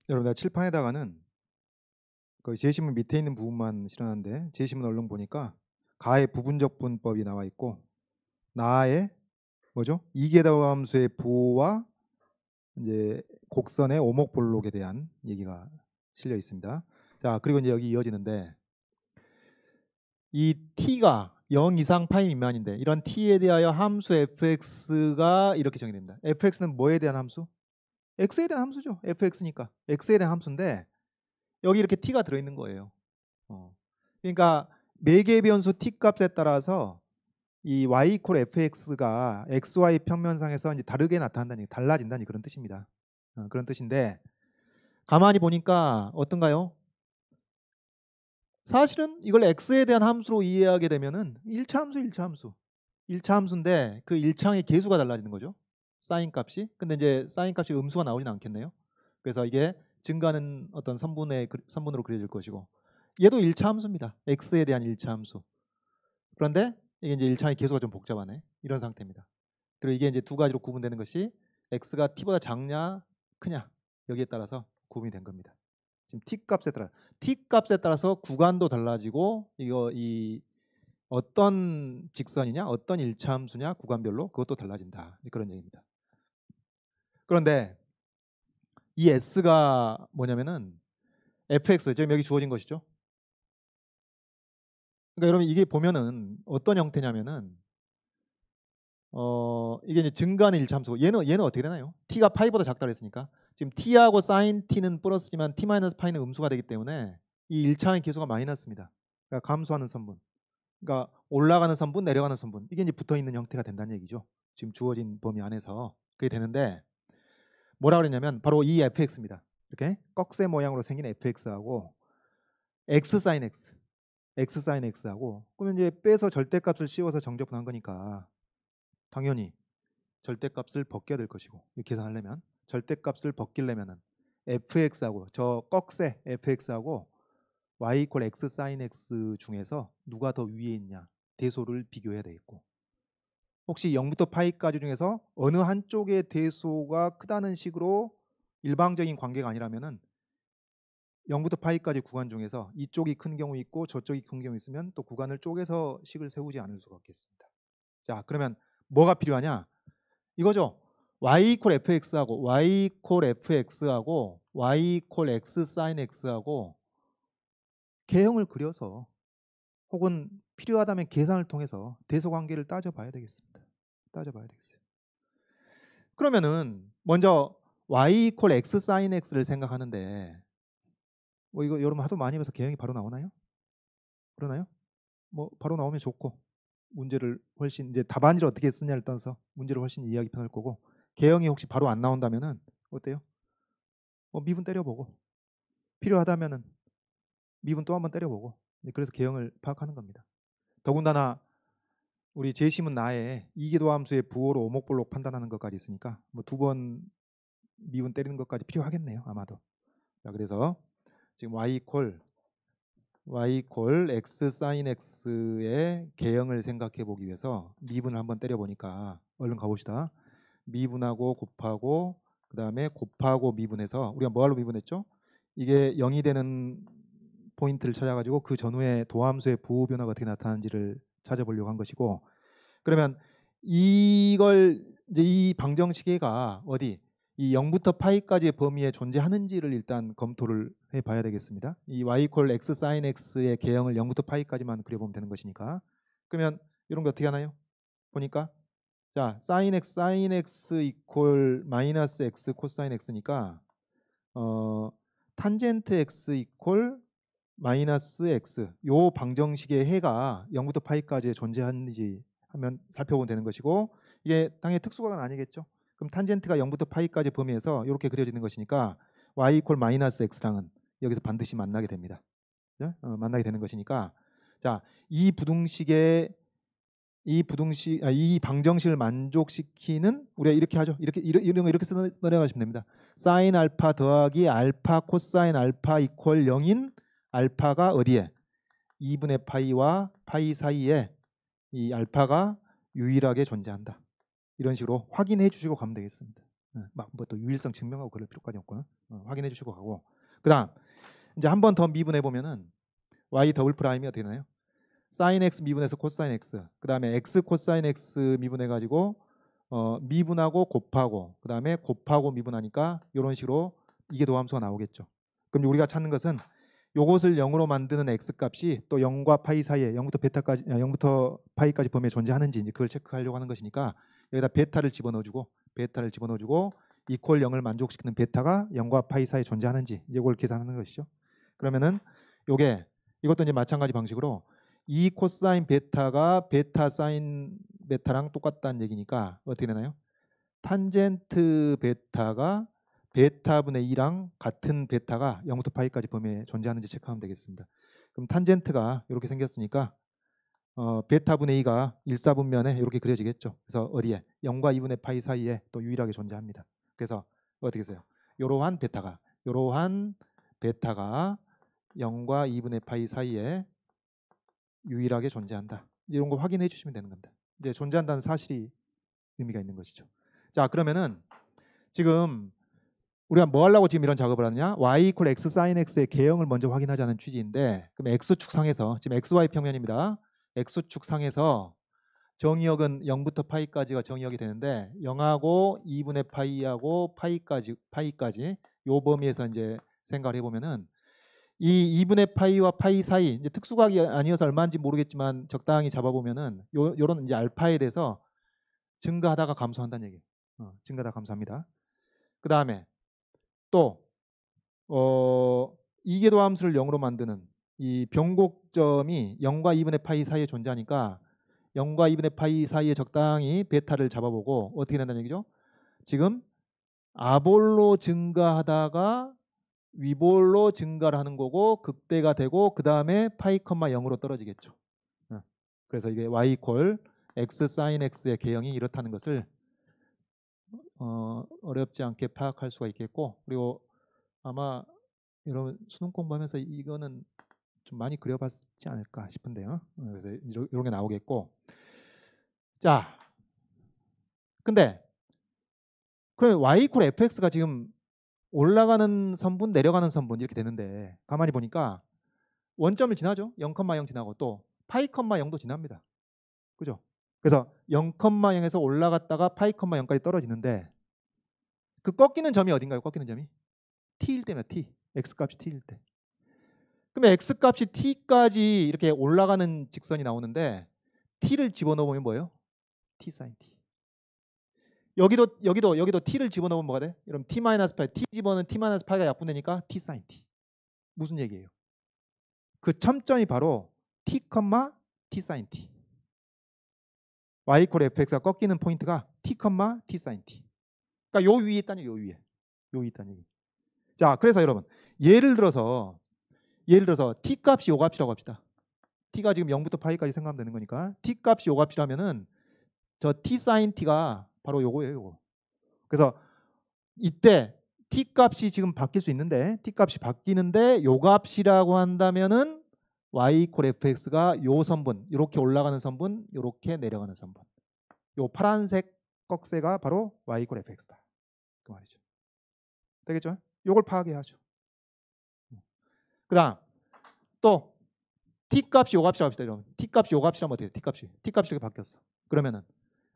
여러분, 내가 칠판에다가는 그 제시문 밑에 있는 부분만 실어놨는데, 제시문 얼른 보니까 가의 부분적 분법이 나와 있고, 나의 뭐죠? 이계도함수의 부호와 이제 곡선의 오목볼록에 대한 얘기가 실려 있습니다. 자, 그리고 이제 여기 이어지는데, 이 t가 0 이상 파이 미만인데 이런 t에 대하여 함수 fx가 이렇게 정의됩니다. fx는 뭐에 대한 함수? x에 대한 함수죠. fx니까 x에 대한 함수인데 여기 이렇게 t가 들어있는 거예요. 그러니까 매개 변수 t 값에 따라서 이 y 이퀄 fx가 xy 평면상에서 이제 다르게 나타난다니, 달라진다니 그런 뜻입니다. 그런 뜻인데 가만히 보니까 어떤가요? 사실은 이걸 x에 대한 함수로 이해하게 되면은 1차 함수, 1차 함수. 1차 함수인데 그 1차의 계수가 달라지는 거죠. 사인 값이. 근데 이제 사인 값이 음수가 나오진 않겠네요. 그래서 이게 증가하는 어떤 선분으로 그려질 것이고, 얘도 1차 함수입니다. x에 대한 1차 함수. 그런데 이게 이제 1차의 계수가 좀 복잡하네. 이런 상태입니다. 그리고 이게 이제 두 가지로 구분되는 것이 x가 t보다 작냐 크냐 여기에 따라서 구분이 된 겁니다. 지금 t 값에 따라서 구간도 달라지고 이 어떤 직선이냐 어떤 1차 함수냐 구간별로 그것도 달라진다. 그런 얘기입니다. 그런데 이 s가 뭐냐면은 fx 지금 여기 주어진 것이죠. 그러니까 여러분 이게 보면은 어떤 형태냐면은 이게 이제 증가하는 1차 함수. 얘는 어떻게 되나요? t가 파이보다 작다고 했으니까 지금 t하고 sin t는 플러스지만 t 마이너스 파이는 음수가 되기 때문에 이 1차의 계수가 마이너스입니다. 그러니까 감소하는 선분. 그러니까 올라가는 선분, 내려가는 선분. 이게 이제 붙어 있는 형태가 된다는 얘기죠. 지금 주어진 범위 안에서 그게 되는데 뭐라 그랬냐면 바로 이 fx입니다. 이렇게 꺽쇠 모양으로 생긴 fx하고 x sin x, x sin x하고 그러면 이제 빼서 절대값을 씌워서 정적분한 거니까 당연히 절대값을 벗겨야 될 것이고 이렇게 계산하려면 절대값을 벗기려면은 fx하고 저 꺽쇠 fx하고 y 이퀄 x sin x 중에서 누가 더 위에 있냐 대소를 비교해야 되겠고 혹시 0부터 파이까지 중에서 어느 한쪽의 대소가 크다는 식으로 일방적인 관계가 아니라면은 0부터 파이까지 구간 중에서 이쪽이 큰 경우 있고 저쪽이 큰 경우 있으면 또 구간을 쪼개서 식을 세우지 않을 수가 없겠습니다. 자, 그러면 뭐가 필요하냐? 이거죠. y 이퀄 fx하고 y 이퀄 fx하고 y 이퀄 x sin x하고 개형을 그려서 혹은 필요하다면 계산을 통해서 대소 관계를 따져봐야 되겠습니다. 따져봐야 되겠어요. 그러면은 먼저 y 이퀄 x sin x를 생각하는데 뭐 이거 여러분 하도 많이 해서 개형이 바로 나오나요? 그러나요? 뭐 바로 나오면 좋고 문제를 훨씬 이제 답안지를 어떻게 쓰냐를 따라서 문제를 훨씬 이해하기 편할 거고 개형이 혹시 바로 안 나온다면은 어때요? 미분 때려보고 필요하다면은 미분 또 한번 때려보고 그래서 개형을 파악하는 겁니다. 더군다나 우리 제시문 나에 이계도 함수의 부호로 오목볼록 판단하는 것까지 있으니까 뭐 두 번 미분 때리는 것까지 필요하겠네요 아마도. 자, 그래서 지금 y 이퀄 x sin x의 개형을 생각해 보기 위해서 미분을 한번 때려 보니까 얼른 가봅시다. 미분하고 곱하고 그 다음에 곱하고 미분해서 우리가 뭐하러 미분했죠? 이게 0이 되는 포인트를 찾아가지고 그 전후에 도함수의 부호 변화가 어떻게 나타나는지를 찾아보려고 한 것이고 그러면 이걸 이제 이 방정식의가 어디 이 0부터 파이까지의 범위에 존재하는지를 일단 검토를 해봐야 되겠습니다. 이 y 이퀄 x sin x의 개형을 0부터 파이까지만 그려보면 되는 것이니까 그러면 이런 거 어떻게 하나요? 보니까 자 sin x 이퀄 마이너스 x 코사인 x니까 탄젠트 x 이퀄 마이너스 x 요 방정식의 해가 0부터 파이까지 존재하는지 하면 살펴보면 되는 것이고 이게 당연히 특수각은 아니겠죠. 그럼 탄젠트가 0부터 파이까지 범위에서 이렇게 그려지는 것이니까 y 이퀄 마이너스 x랑은 여기서 반드시 만나게 됩니다. 만나게 되는 것이니까 자, 이 방정식을 만족시키는 우리가 이렇게 하죠. 이런 거 이렇게 써내가시면 됩니다. 사인 알파 더하기 알파 코사인 알파 이퀄 0인 알파가 어디에? 2분의 파이와 파이 사이에 이 알파가 유일하게 존재한다. 이런 식으로 확인해 주시고 가면 되겠습니다. 막 뭐 또 유일성 증명하고 그럴 필요까지 없고 확인해 주시고 가고. 그다음 이제 한 번 더 미분해 보면은 y 더블 프라임이 어떻게 되나요? sin x 미분해서 코사인 x. 그다음에 x 코사인 x 미분해 가지고 미분하고 곱하고 그다음에 곱하고 미분하니까 이런 식으로 이게 도함수가 나오겠죠. 그럼 우리가 찾는 것은 요것을 0으로 만드는 x 값이 또 0과 파이 사이에 0부터 베타까지 0부터 파이까지 범위에 존재하는지 이제 그걸 체크하려고 하는 것이니까 여기다 베타를 집어넣어주고 이퀄 0을 만족시키는 베타가 0과 파이 사이에 존재하는지 이제 이걸 계산하는 것이죠. 그러면은 이것도 이제 마찬가지 방식으로 이 코사인 베타가 베타 사인 베타랑 똑같다는 얘기니까 어떻게 되나요? 탄젠트 베타가 베타분의 2랑 같은 베타가 0부터 파이까지 범위에 존재하는지 체크하면 되겠습니다. 그럼 탄젠트가 이렇게 생겼으니까 베타분의 2가 1사분면에 이렇게 그려지겠죠. 그래서 어디에? 0과 2분의 파이 사이에 또 유일하게 존재합니다. 그래서 어떻게 써요? 이러한 베타가 0과 2분의 파이 사이에 유일하게 존재한다. 이런 거 확인해 주시면 되는 겁니다. 이제 존재한다는 사실이 의미가 있는 것이죠. 자, 그러면은 지금 우리가 뭐 하려고 지금 이런 작업을 하느냐? y 이퀄 x sin x의 개형을 먼저 확인하자는 취지인데, 그럼 x축 상에서 지금 xy 평면입니다. x축 상에서 정의역은 0부터 파이까지가 정의역이 되는데 0하고 2분의 파이하고 파이까지 요 범위에서 이제 생각을 해보면은 이 2분의 파이와 파이 사이 이제 특수각이 아니어서 얼마인지 모르겠지만 적당히 잡아보면은 요런 이제 알파에 대해서 증가하다가 감소한다는 얘기예요. 증가하다가 감소합니다. 그 다음에 또 이계도 함수를 0으로 만드는 이 변곡점이 0과 2분의 파이 사이에 존재하니까 0과 2분의 파이 사이에 적당히 베타를 잡아보고 어떻게 된다는 얘기죠? 지금 아볼로 증가하다가 위볼로 증가를 하는 거고 극대가 되고 그 다음에 파이 컴마 0으로 떨어지겠죠. 그래서 이게 y 이퀄 x sin x의 개형이 이렇다는 것을 어렵지 않게 파악할 수가 있겠고, 그리고 아마 여러분 수능 공부하면서 이거는 좀 많이 그려봤지 않을까 싶은데요. 그래서 이런 게 나오겠고. 자, 근데 그럼 y 이퀄 fx가 지금 올라가는 선분 내려가는 선분 이렇게 되는데 가만히 보니까 원점을 지나죠. 0,0 지나고 또 파이 컴마 0도 지납니다. 그죠? 그래서 0,0에서 올라갔다가 파이 컴마 0까지 떨어지는데 그 꺾이는 점이 어딘가요? 꺾이는 점이 t일 때면 t. x값이 t일 때. 그러면 x값이 t까지 이렇게 올라가는 직선이 나오는데 t를 집어넣으면 뭐예요? t sin t. 여기도 t를 집어넣으면 뭐가 돼? 그럼 t-파이. t 집어넣으면 t-파이가 약분되니까 t sin t. 무슨 얘기예요? 그 첨점이 바로 t, t sin t. y 이퀄 fx가 꺾이는 포인트가 t, t sin t. 그러니까 요 위에 있다는 요 위에 있다는 얘기. 자, 그래서 여러분 예를 들어서 t 값이 요 값이라고 합시다. t가 지금 0부터 파이까지 생각하면 되는 거니까 t 값이 요 값이라면은 저 t sin t가 바로 요거예요. 요거. 그래서 이때 t 값이 지금 바뀔 수 있는데 t 값이 바뀌는데 요 값이라고 한다면은 y 이퀄 fx가 요 선분 이렇게 올라가는 선분 이렇게 내려가는 선분 요 파란색 꺽쇠가 바로 y 이퀄 fx다. 그 말이죠. 되겠죠? 요걸 파악해야죠. 그다음 또 t 값이 요 값이라고 합시다. 여러분. t 값이 요 값이라면 어떻게 돼? t 값이 이렇게 바뀌었어. 그러면은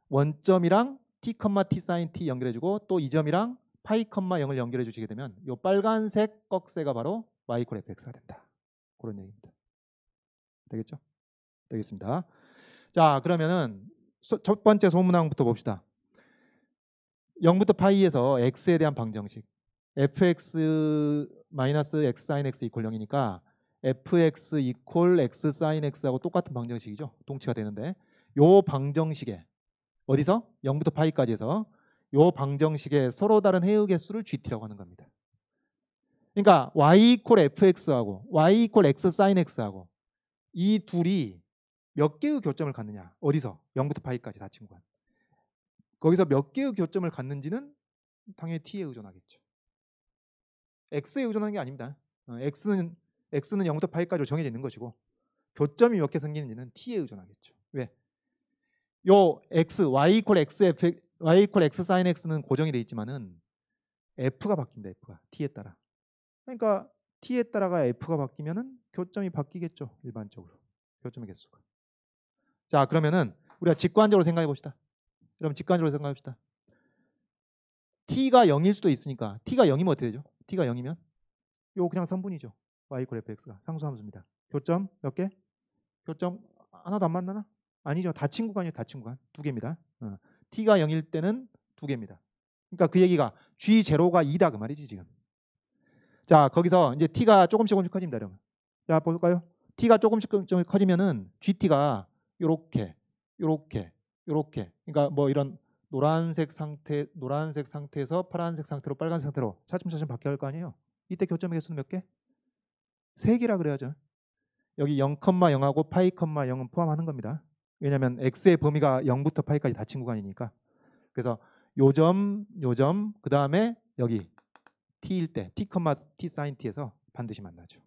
원점이랑 t, t sin t 연결해주고 또 이 점이랑 파이, 0을 연결해 주시게 되면 요 빨간색 꺽쇠가 바로 y 이퀄 fx가 된다. 그런 얘기입니다. 되겠죠? 되겠습니다. 자, 그러면은 첫 번째 소문항부터 봅시다. 0부터 파이에서 x에 대한 방정식 fx 마이너스 x sin x 이퀄 0이니까 fx 이퀄 x sin x하고 똑같은 방정식이죠. 동치가 되는데 요 방정식에 어디서? 0부터 파이까지 해서 요 방정식에 서로 다른 해의 개수를 gt라고 하는 겁니다. 그러니까 y 이퀄 fx하고 y 이퀄 x sin x하고 이 둘이 몇 개의 교점을 갖느냐? 어디서? 0부터 파이까지 다 친구한. 거기서 몇 개의 교점을 갖는지는 당연히 t에 의존하겠죠. x에 의존하는 게 아닙니다. x는 0부터 파이까지로 정해져 있는 것이고 교점이 몇 개 생기는지는 t에 의존하겠죠. 왜? 요 x, y 이퀄 x y 이퀄 x sin x는 고정이 돼 있지만은 f가 바뀝니다. f가 t에 따라. 그러니까 t에 따라가 f가 바뀌면은 교점이 바뀌겠죠. 일반적으로. 교점의 개수가. 자, 그러면은 우리가 직관적으로 생각해 봅시다. 여러분 직관적으로 생각해 봅시다. t가 0일 수도 있으니까 t가 0이면 어떻게 되죠? t가 0이면 요 그냥 선분이죠. y 이퀄 fx가 상수함수입니다. 교점 몇 개? 교점 하나도 안 만나나? 아니죠. 닫힌 구간이요. 닫힌 구간. 두 개입니다. t가 0일 때는 두 개입니다. 그러니까 그 얘기가 g0가 2다 그 말이지 지금. 자, 거기서 이제 t가 조금씩 커집니다. 여러분. 자, 볼까요? t가 조금씩 커지면은 gt가 요렇게 그러니까 뭐 이런 노란색 상태에서 파란색 상태로 빨간색 상태로 차츰차츰 바뀌어야 할 거 아니에요. 이때 교점의 개수는 몇 개? 3개라 그래야죠. 여기 0,0하고 파이, 0은 포함하는 겁니다. 왜냐하면 x의 범위가 0부터 파이까지 닫힌 구간이니까. 그래서 요점, 그 다음에 여기 t일 때 t, t sin t에서 반드시 만나죠.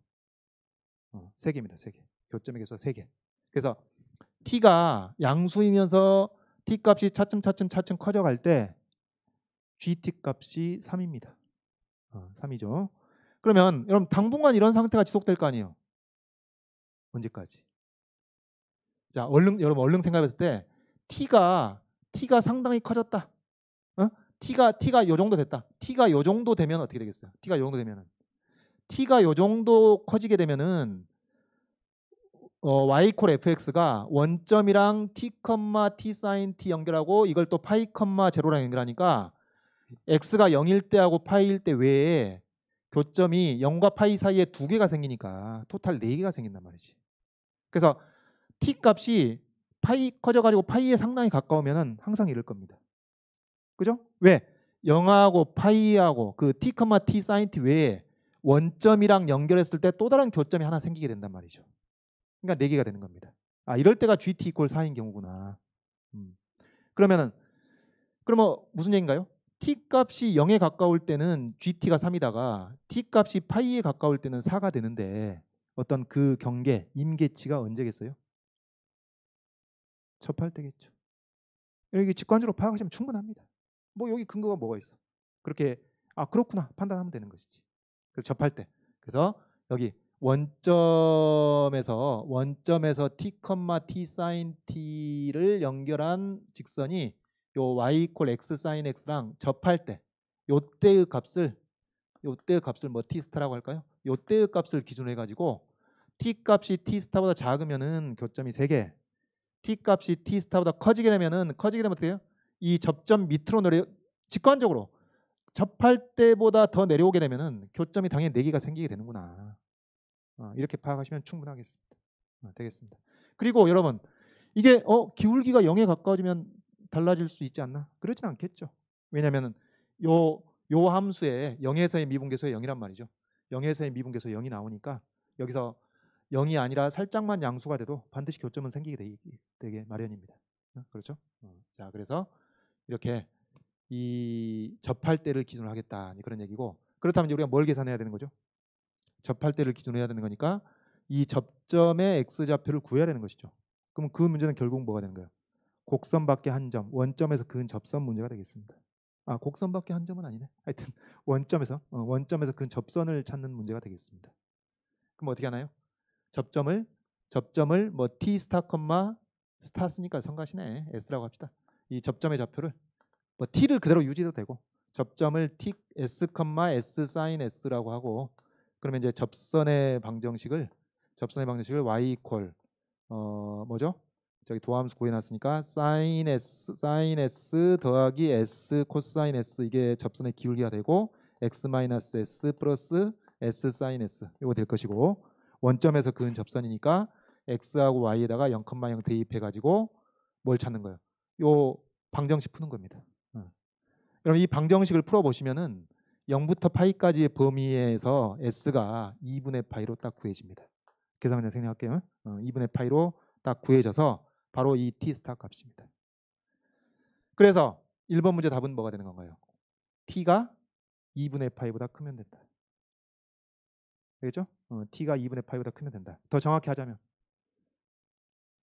3개입니다. 3개. 교점의 개수가 3개. 그래서 t가 양수이면서 t 값이 차츰 커져갈 때 gt 값이 3입니다. 3이죠. 그러면 여러분 당분간 이런 상태가 지속될 거 아니에요. 언제까지? 자, 여러분 얼른 생각했을 때 t가 상당히 커졌다. t가 요 정도 됐다. t가 요 정도 되면 어떻게 되겠어요? t가 요 정도 커지게 되면은 y 이퀄 fx가 원점이랑 t, t sin t 연결하고 이걸 또 파이, 제로랑 연결하니까 x가 0일 때하고 파이일 때 외에 교점이 0과 파이 사이에 두 개가 생기니까 토탈 4개가 생긴단 말이지. 그래서 t 값이 파이 커져가지고 파이에 상당히 가까우면은 항상 이럴 겁니다. 그죠? 왜? 0하고 파이하고 그 t, t sin t 외에 원점이랑 연결했을 때 또 다른 교점이 하나 생기게 된단 말이죠. 그러니까 4개가 되는 겁니다. 이럴 때가 gt 이퀄 4인 경우구나. 그러면 무슨 얘기인가요? t 값이 0에 가까울 때는 gt가 3이다가 t 값이 파이에 가까울 때는 4가 되는데 어떤 그 경계, 임계치가 언제겠어요? 접할 때겠죠. 여기 직관적으로 파악하시면 충분합니다. 뭐 여기 근거가 뭐가 있어? 그렇게 그렇구나 판단하면 되는 것이지. 그래서 접할 때. 그래서 여기 원점에서 t, t sin t를 연결한 직선이 요 y 이퀄 x sin x랑 접할 때 요때의 값을 뭐 t 스타라고 할까요? 요때의 값을 기준으로 해가지고 t 값이 t 스타보다 작으면은 교점이 3개, t 값이 t 스타보다 커지게 되면 어떻게 해요? 이 접점 밑으로 직관적으로 접할 때보다 더 내려오게 되면은 교점이 당연히 4개가 생기게 되는구나. 이렇게 파악하시면 충분하겠습니다. 되겠습니다. 그리고 여러분 이게 기울기가 0에 가까워지면 달라질 수 있지 않나? 그렇진 않겠죠. 왜냐하면 요 함수에 0에서의 미분계수의 0이란 말이죠. 0에서의 미분계수 0이 나오니까 여기서 0이 아니라 살짝만 양수가 돼도 반드시 교점은 생기게 되게 마련입니다. 그렇죠? 자, 그래서 이렇게 이 접할 때를 기준으로 하겠다 그런 얘기고, 그렇다면 이제 우리가 뭘 계산해야 되는 거죠? 접할 때를 기준으로 해야 되는 거니까 이 접점의 x좌표를 구해야 되는 것이죠. 그럼 그 문제는 결국 뭐가 되는 거예요? 곡선 밖에 한 점, 원점에서 그은 접선 문제가 되겠습니다. 곡선 밖에 한 점은 아니네. 하여튼 원점에서 그은 접선을 찾는 문제가 되겠습니다. 그럼 어떻게 하나요? 접점을 뭐 t 스타 콤마 스타 쓰니까 성가시네. s라고 합시다. 이 접점의 좌표를 뭐 t를 그대로 유지해도 되고 접점을 t s s sin s라고 하고, 그러면 이제 접선의 방정식을 y 이퀄 뭐죠? 저기 도함수 구해놨으니까 sin s 더하기 s 코사인 s, 이게 접선의 기울기가 되고 x 마이너스 s 플러스 s sin s 이거 될 것이고, 원점에서 그은 접선이니까 x하고 y에다가 0,0 대입해가지고 뭘 찾는 거예요? 요 방정식 푸는 겁니다. 그럼 이 방정식을 풀어보시면은 0부터 파이까지의 범위에서 s가 2분의 파이로 딱 구해집니다. 계산 그냥 생략할게요. 2분의 파이로 딱 구해져서 바로 이 t 스타 값입니다. 그래서 1번 문제 답은 뭐가 되는 건가요? t가 2분의 파이보다 크면 된다. 되겠죠? t가 2분의 파이보다 크면 된다. 더 정확히 하자면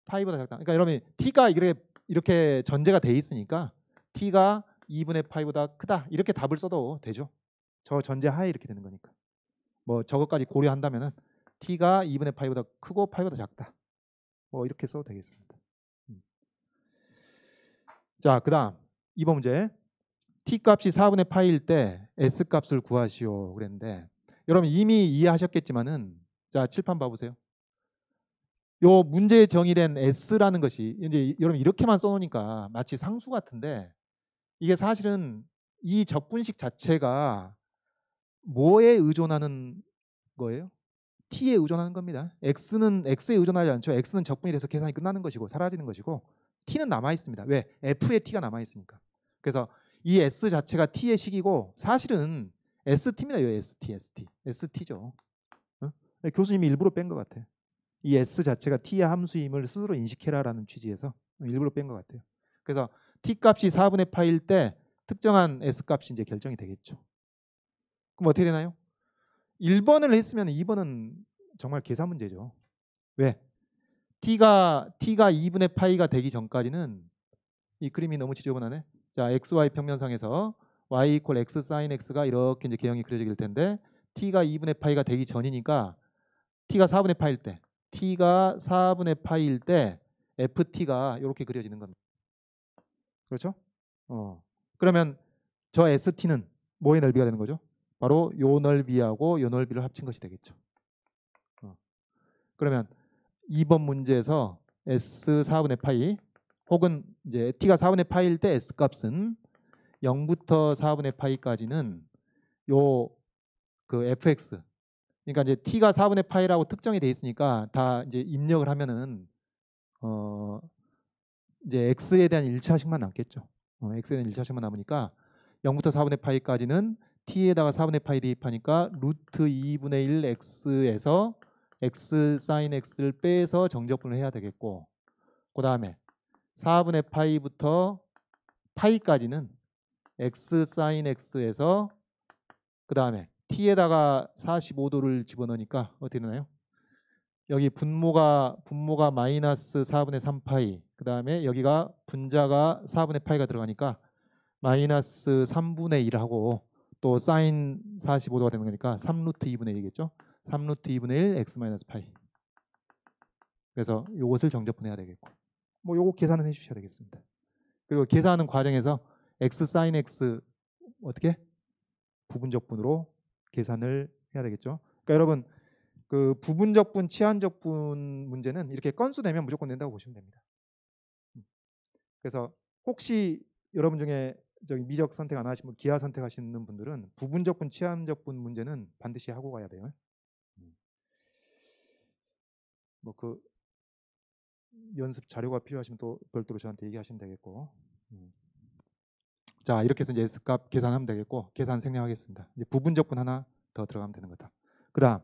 파이보다 작다. 그러니까 여러분 t가 이렇게 전제가 돼 있으니까 t가 2분의 파이보다 크다. 이렇게 답을 써도 되죠. 저 전제 하에 이렇게 되는 거니까. 뭐 저것까지 고려한다면은 t가 2분의 파이보다 크고 파이보다 작다. 뭐 이렇게 써도 되겠습니다. 자, 그다음 2번 문제. t 값이 4분의 파이일 때 s 값을 구하시오 그랬는데 여러분 이미 이해하셨겠지만은 자, 칠판 봐 보세요. 요 문제에 정의된 s라는 것이 이제 여러분 이렇게만 써놓으니까 마치 상수 같은데 이게 사실은 이 적분식 자체가 뭐에 의존하는 거예요? t에 의존하는 겁니다. x는 x에 의존하지 않죠. x는 적분이 돼서 계산이 끝나는 것이고 사라지는 것이고 t는 남아 있습니다. 왜? f에 t가 남아 있으니까. 그래서 이 s 자체가 t의 식이고 사실은 st입니다. 이 st죠. 어? 교수님이 일부러 뺀 것 같아요. 이 s 자체가 t의 함수임을 스스로 인식해라라는 취지에서 일부러 뺀 것 같아요. 그래서 t 값이 4분의 파일 때 특정한 s 값이 이제 결정이 되겠죠. 그럼 어떻게 되나요? 1번을 했으면 2번은 정말 계산 문제죠. 왜? t가 2분의 파이가 되기 전까지는 이 그림이 너무 지저분하네. 자, xy 평면상에서 y 이퀄 x sin x가 이렇게 이제 개형이 그려지게 될 텐데 t가 2분의 파이가 되기 전이니까 t가 4분의 파일 때 t가 4분의 파일 때 ft가 이렇게 그려지는 겁니다. 그렇죠? 그러면 저 st는 뭐의 넓이가 되는 거죠? 바로 요 넓이하고 요 넓이를 합친 것이 되겠죠. 그러면 2번 문제에서 s 4분의 파이 혹은 이제 t가 4분의 파이일 때 s 값은 0부터 4분의 파이까지는 요 그 fx 그러니까 이제 t가 4분의 파이라고 특정이 돼 있으니까 다 이제 입력을 하면은 이제 x에 대한 1차식만 남겠죠. x에 대한 1차식만 남으니까 0부터 4분의 파이까지는 t에다가 4분의 파이 대입하니까 루트 2분의 1 x에서 x sin x를 빼서 정적분을 해야 되겠고 그 다음에 4분의 파이부터 파이까지는 x sin x에서 그 다음에 t에다가 45도를 집어넣으니까 어떻게 되나요? 여기 분모가 마이너스 4분의 3파이 그 다음에 여기가 분자가 4분의 파이가 들어가니까 마이너스 3분의 1하고 또 사인 45도가 되는 거니까 3루트 2분의 1이겠죠. 3루트 2분의 1 x 마이너스 파이. 그래서 이것을 정적분해야 되겠고 뭐 요거 계산은 해주셔야 되겠습니다. 그리고 계산하는 과정에서 x 사인 x 어떻게 부분적분으로 계산을 해야 되겠죠. 그러니까 여러분 그 부분적분, 치환적분 문제는 이렇게 건수 내면 무조건 된다고 보시면 됩니다. 그래서 혹시 여러분 중에 저기 미적 선택 안 하시면 기하 선택하시는 분들은 부분적분, 치환적분 문제는 반드시 하고 가야 돼요. 뭐 그 연습 자료가 필요하시면 또 별도로 저한테 얘기하시면 되겠고. 자, 이렇게 해서 이제 S값 계산하면 되겠고 계산 생략하겠습니다. 이제 부분적분 하나 더 들어가면 되는 거다. 그다음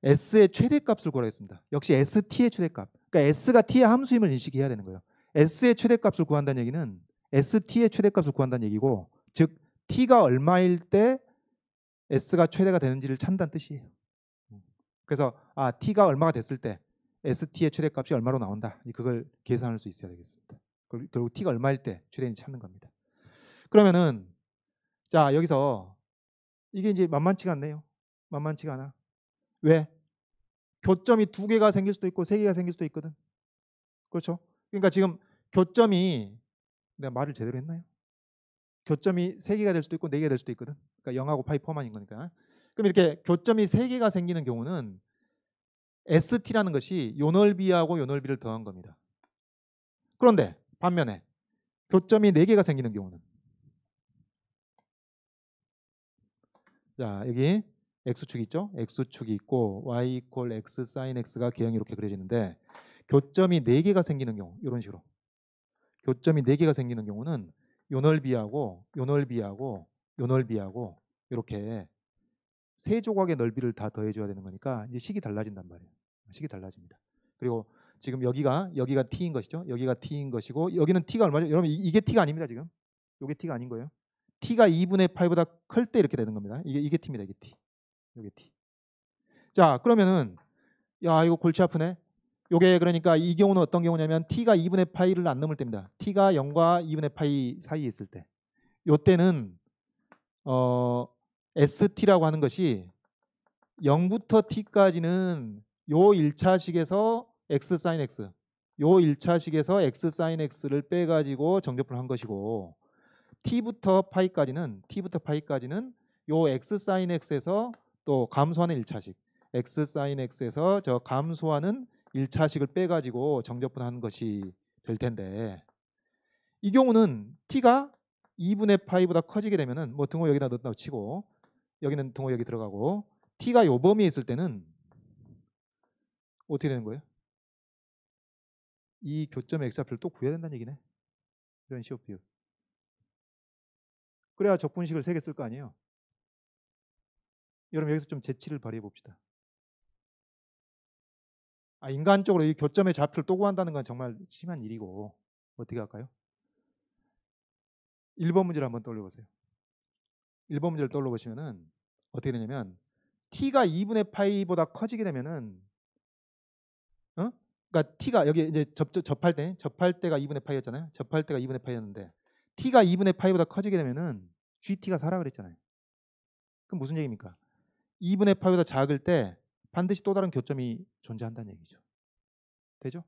S의 최대값을 구하겠습니다. 역시 ST의 최대값. 그러니까 S가 T의 함수임을 인식해야 되는 거예요. S의 최대값을 구한다는 얘기는 ST의 최대값을 구한다는 얘기고 즉 T가 얼마일 때 S가 최대가 되는지를 찾는다는 뜻이에요. 그래서 T가 얼마가 됐을 때 ST의 최대값이 얼마로 나온다. 그걸 계산할 수 있어야 되겠습니다. 결국 T가 얼마일 때 최대인지 찾는 겁니다. 그러면은 자 여기서 이게 이제 만만치가 않네요. 만만치가 않아. 왜? 교점이 2개가 생길 수도 있고 3개가 생길 수도 있거든. 그렇죠? 그러니까 지금 교점이 내가 말을 제대로 했나요? 교점이 3개가 될 수도 있고 4개가 될 수도 있거든. 그러니까 0하고 파이 포함인 거니까. 그럼 이렇게 교점이 3개가 생기는 경우는 ST라는 것이 요 넓이하고 요 넓이를 더한 겁니다. 그런데 반면에 교점이 4개가 생기는 경우는 자 여기 x축이 있죠. x축이 있고 y 이퀄 x sin x가 개형이 이렇게 그려지는데 교점이 4개가 생기는 경우 이런 식으로 교점이 4개가 생기는 경우는 요 넓이하고 요 넓이하고 요 넓이하고 이렇게 세 조각의 넓이를 다 더해줘야 되는 거니까 이제 식이 달라진단 말이에요. 식이 달라집니다. 그리고 지금 여기가 t인 것이죠. 여기가 t인 것이고 여기는 t가 얼마죠? 여러분 이게 t가 아닙니다. 지금 이게 t가 아닌 거예요. t가 2분의 파이보다 클 때 이렇게 되는 겁니다. 이게 t입니다. 이게 t. 이게 t. 자 그러면은 야 이거 골치 아프네. 요게 그러니까 이 경우는 어떤 경우냐면 t가 2분의 파이를 안 넘을 때입니다. t가 0과 2분의 파이 사이에 있을 때. 요때는 st라고 하는 것이 0부터 t까지는 요 1차식에서 x sin x, 요 1차식에서 x sin x를 빼가지고 정접분을 한 것이고 t부터 파이까지는 요 x sin x에서 또 감소하는 1차식, x sin x에서 저 감소하는 1차식을 빼가지고 정접분한 것이 될 텐데 이 경우는 t가 2분의 파이보다 커지게 되면은 뭐 등호 여기다 넣었다고 치고 여기는 등호 여기 들어가고 t가 요 범위에 있을 때는 어떻게 되는 거예요? 이 교점의 x좌표를 또 구해야 된다는 얘기네. 이런 시옷 비율. 그래야 적분식을 3개 쓸 거 아니에요. 여러분 여기서 좀 재치를 발휘해 봅시다. 인간적으로 이 교점의 좌표를 또 구한다는 건 정말 심한 일이고 어떻게 할까요? 1번 문제를 한번 떠올려보세요. 1번 문제를 떠올려보시면은 어떻게 되냐면 t가 2분의 파이보다 커지게 되면은 그러니까 t가 여기 이제 접할 때가 2분의 파이였잖아요. 접할 때가 2분의 파이였는데 t가 2분의 파이보다 커지게 되면은 gt가 4라 그랬잖아요. 그럼 무슨 얘기입니까? 2분의 파이보다 작을 때 반드시 또 다른 교점이 존재한다는 얘기죠. 되죠?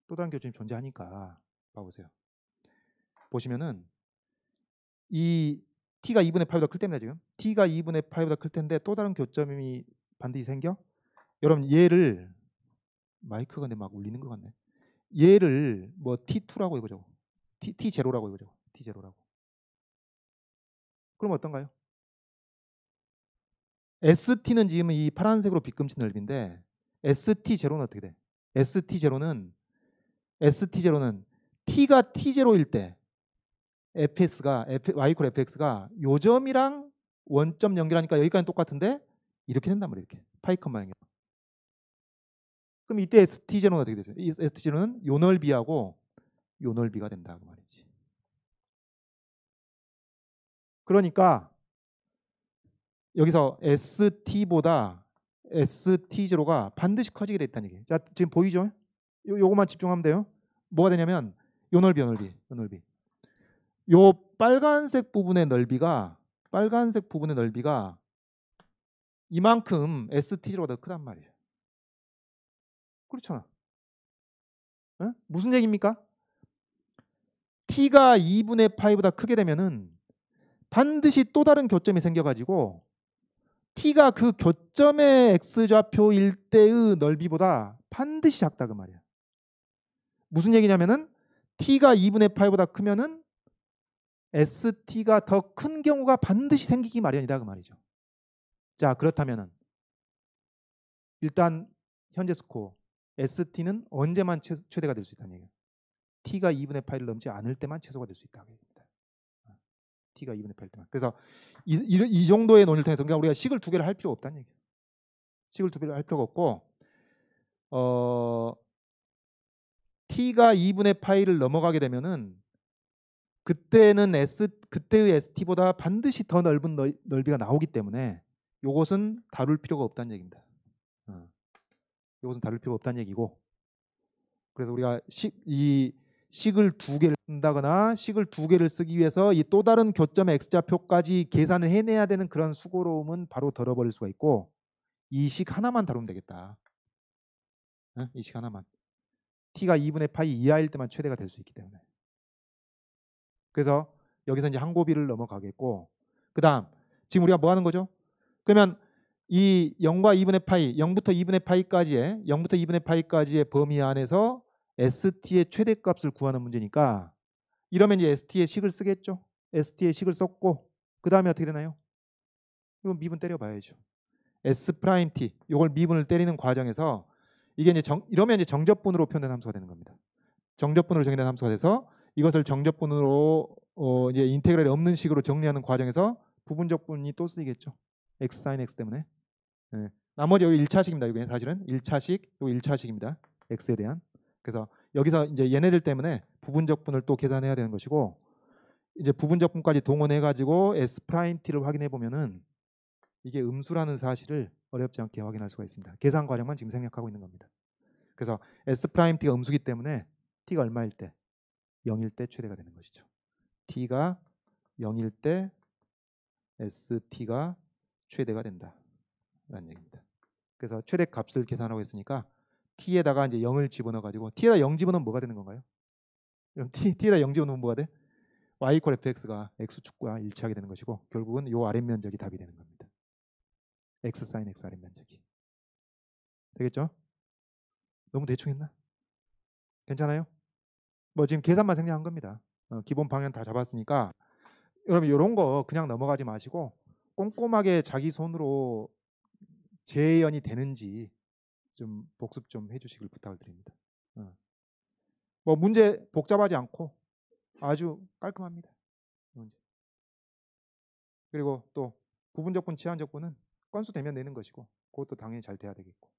또 다른 교점이 존재하니까 봐보세요. 보시면은 이 t가 2분의 파이보다 클 때입니다. 지금 t가 2분의 파이보다 클 텐데 또 다른 교점이 반드시 생겨? 여러분 얘를 마이크가 내 막 울리는 것 같네. 얘를 뭐 t2라고 해보자고. t0라고 해보자고. t0라고. 그럼 어떤가요? st는 지금 이 파란색으로 빗금친 넓이인데 st0는 어떻게 돼? st0는 t가 t0일 때 fs가 y = fx가 요 점이랑 원점 연결하니까 여기까지 똑같은데 이렇게 된단 말이에요. 이렇게 파이 컷 모양이에요. 그럼 이때 ST0는 어떻게 되죠? 이 ST0는 요 넓이하고 요 넓이가 된다 그 말이지. 그러니까 여기서 ST보다 ST0가 반드시 커지게 돼 있다는 얘기예요. 자, 지금 보이죠? 요것만 집중하면 돼요. 뭐가 되냐면 요 넓이. 요 빨간색 부분의 넓이가 이만큼 ST0가 더 크단 말이에요. 그렇잖아. 에? 무슨 얘기입니까? t가 2분의 파이보다 크게 되면은 반드시 또 다른 교점이 생겨가지고 t가 그 교점의 x좌표일 때의 넓이보다 반드시 작다 그 말이야. 무슨 얘기냐면은 t가 2분의 파이보다 크면은 st가 더 큰 경우가 반드시 생기기 마련이다 그 말이죠. 자, 그렇다면은 일단 현재 스코어 st는 언제만 최대가 될 수 있다는 얘기예요. t가 2분의 파이를 넘지 않을 때만 최소가 될 수 있다고 얘기합니다. t가 2분의 8일 때만. 그래서 이 정도의 논리를 통해서 그냥 우리가 식을 2개를 할 필요 없다는 얘기예요. 식을 2개를 할 필요가 없고 t가 2분의 파이를 넘어가게 되면은 그때의 st보다 반드시 더 넓은 넓이가 나오기 때문에 요것은 다룰 필요가 없다는 얘기입니다. 요것은 다룰 필요가 없다는 얘기고 그래서 우리가 식을 2개를 쓴다거나 식을 2개를 쓰기 위해서 이 또 다른 교점의 x좌표까지 계산을 해내야 되는 그런 수고로움은 바로 덜어버릴 수가 있고 이 식 하나만 다루면 되겠다. 이 식 하나만. t가 2분의 파이 이하일 때만 최대가 될 수 있기 때문에. 그래서 여기서 이제 항고비를 넘어가겠고 그 다음 지금 우리가 뭐 하는 거죠? 그러면 이 0과 2분의 파이 0부터 2분의 파이까지의 범위 안에서 st의 최대값을 구하는 문제니까 이러면 이제 st의 식을 쓰겠죠. st의 식을 썼고 그 다음에 어떻게 되나요? 이건 미분 때려봐야죠. s'(t) 이걸 미분을 때리는 과정에서 이게 이제 이러면 이제 정접분으로 표현된 함수가 되는 겁니다. 정접분으로 정의된 함수가 돼서 이것을 정접분으로 이제 인테그랄이 없는 식으로 정리하는 과정에서 부분적분이 또 쓰이겠죠. x sin x 때문에. 네. 나머지 여기 1차식입니다. 이게 사실은 1차식, 또 1차식입니다. x에 대한. 그래서 여기서 이제 얘네들 때문에 부분적분을 또 계산해야 되는 것이고 이제 부분적분까지 동원해 가지고 s'(t를 확인해 보면은 이게 음수라는 사실을 어렵지 않게 확인할 수가 있습니다. 계산 과정만 지금 생략하고 있는 겁니다. 그래서 S 프라임 t가 음수기 때문에 t가 얼마일 때? 0일 때 최대가 되는 것이죠. t가 0일 때 ST가 최대가 된다 라는 얘기입니다. 그래서 최대 값을 계산하고 있으니까 t에다가 이제 0을 집어넣어 가지고 t에다 0 집어넣으면 뭐가 되는 건가요? t에다 0 집어넣으면 뭐가 돼? y 이퀄 fx가 x축과 일치하게 되는 것이고 결국은 요 아랫면적이 답이 되는 겁니다. x sin x 아랫면적이. 되겠죠? 너무 대충 했나? 괜찮아요? 뭐 지금 계산만 생략한 겁니다. 기본 방향 다 잡았으니까 여러분 이런 거 그냥 넘어가지 마시고 꼼꼼하게 자기 손으로 재현이 되는지 좀 복습 좀 해주시길 부탁을 드립니다. 뭐 문제 복잡하지 않고 아주 깔끔합니다. 문제. 그리고 또 부분적분, 치환적분은 건수 되면 내는 것이고 그것도 당연히 잘 돼야 되겠고